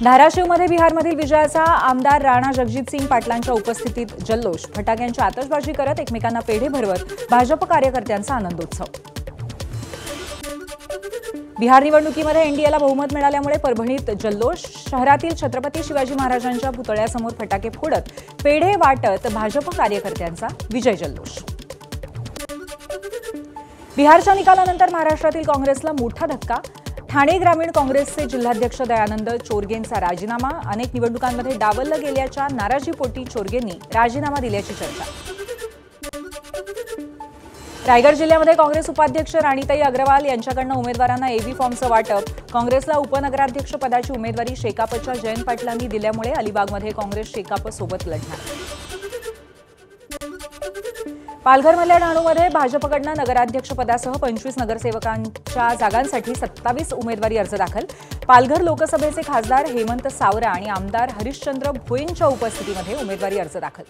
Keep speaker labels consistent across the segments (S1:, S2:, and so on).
S1: धाराशिवमध्ये बिहारमधील विजयाचा आमदार राणा जगजितसिंग पाटलांच्या उपस्थितीत जल्लोष, फटाक्यांची आतषबाजी करत एकमेकांना पेढे भरवत भाजप कार्यकर्त्यांचा आनंदोत्सव। बिहार निवडणुकीमध्ये एनडीएला बहुमत मिळाल्यामुळे परभणीत जल्लोष, शहरातील छत्रपती शिवाजी महाराजांच्या पुतळ्यासमोर फटाके फोडत पेढे वाटत भाजप कार्यकर्त्यांचा विजय जल्लोष। बिहारच्या निकालानंतर महाराष्ट्रातील काँग्रेसला मोठा धक्का, ठाणे ग्रामीण काँग्रेसचे जिल्हाध्यक्ष दयानंद चोरगेंचा राजीनामा, अनेक निवडणुकांमध्ये डावललं गेल्याच्या नाराजीपोटी चोरगेंनी राजीनामा दिल्याची चर्चा। रायगड जिल्ह्यामध्ये काँग्रेस उपाध्यक्ष राणीताई अग्रवाल यांच्याकडून उमेदवारांना एबी फॉर्मचं वाटप, काँग्रेसला उपनगराध्यक्ष पदाची उमेदवारी शेकापच्या जयंत पाटलांनी दिल्यामुळे अलिबागमध्ये काँग्रेस शेकाप सोबत लढणार। पालघरमधल्या डहाणूमध्ये भाजपकडून नगराध्यक्षपदासह 25 नगरसेवकांच्या जागांसाठी 27 उमेदवारी अर्ज दाखल, पालघर लोकसभेचे खासदार हेमंत सावरा आणि आमदार हरिश्चंद्र भोईंच्या उपस्थितीमध्ये उमेदवारी अर्ज दाखल।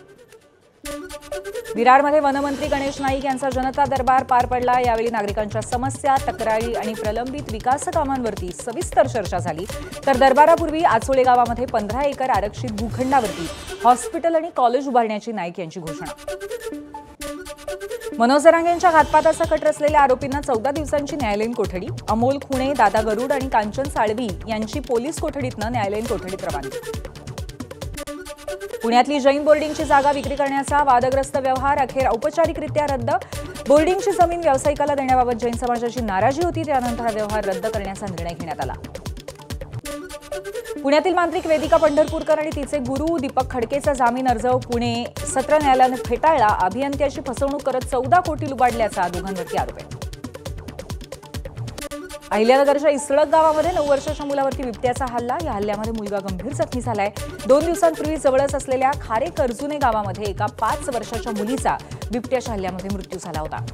S1: विरारमध्ये वनमंत्री गणेश नाईक यांचा जनता दरबार पार पडला, यावेळी नागरिकांच्या समस्या, तक्रारी आणि प्रलंबित विकास कामांवरती सविस्तर चर्चा झाली। तर दरबारापूर्वी आचोळे गावामध्ये 15 एकर आरक्षित भूखंडावरती हॉस्पिटल आणि कॉलेज उभारण्याची नाईक यांची घोषणा। मनोज जरांगेंच्या घातपाताचा कट रचलेल्या आरोपींना 14 दिवसांची न्यायालयीन कोठडी, अमोल खुणे, दादा गरुड आणि कांचन साळवी यांची पोलीस कोठडीतनं न्यायालयीन कोठडीत रवानगी। पुण्यातली जैन बोर्डिंगची जागा विक्री करण्याचा वादग्रस्त व्यवहार अखेर औपचारिकरित्या रद्द, बोर्डिंगची जमीन व्यावसायिकाला देण्याबाबत जैन समाजाची नाराजी होती, त्यानंतर हा व्यवहार रद्द करण्याचा निर्णय घेण्यात आला। पुण्यातील मांत्रिक वेदिका पंढरपूरकर आणि तिचे गुरु दीपक खडकेचा जामीन अर्ज पुणे सत्र न्यायालयाने फेटाळला, अभियंत्याची फसवणूक करत 14 कोटी लुबाडल्याचा दोघांवरती आरोप आहे। अहिल्यानगरच्या इसळक गावामध्ये 9 वर्षाच्या मुलावरती बिबट्याचा हल्ला, या हल्ल्यामध्ये मुलगा गंभीर जखमी झालाय। 2 दिवसांपूर्वी जवळच असलेल्या खारे कर्जुने गावामध्ये एका 5 वर्षाच्या मुलीचा बिबट्याच्या हल्ल्यामध्ये मृत्यू झाला होता।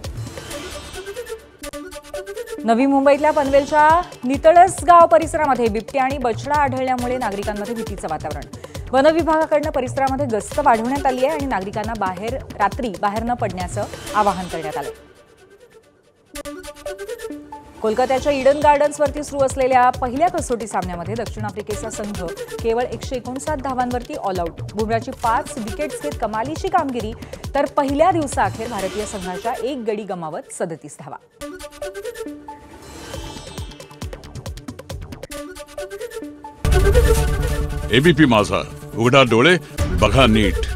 S1: नवी मुंबईतल्या पनवेलच्या नितळसगाव परिसरामध्ये बिबट्या आणि बछडा आढळल्यामुळे नागरिकांमध्ये भीतीचं वातावरण, वन विभागाकडून परिसरामध्ये गस्त वाढवण्यात आली आहे आणि नागरिकांना रात्री बाहेर न पडण्याचं आवाहन करण्यात आलं। कोलकात्याच्या ईडन गार्डन्सवरती सुरू असलेल्या पहिल्या कसोटी सामन्यामध्ये दक्षिण आफ्रिकेचा संघ केवळ 159 धावांवरती ऑल आउट, बुमराची 5 विकेट्स घेत कमालीची कामगिरी, तर पहिल्या दिवसाअखेर भारतीय संघाच्या 1 गडी गमावत 37 धावा।
S2: एबीपी माझा, उघडा डोळे बघा नीट।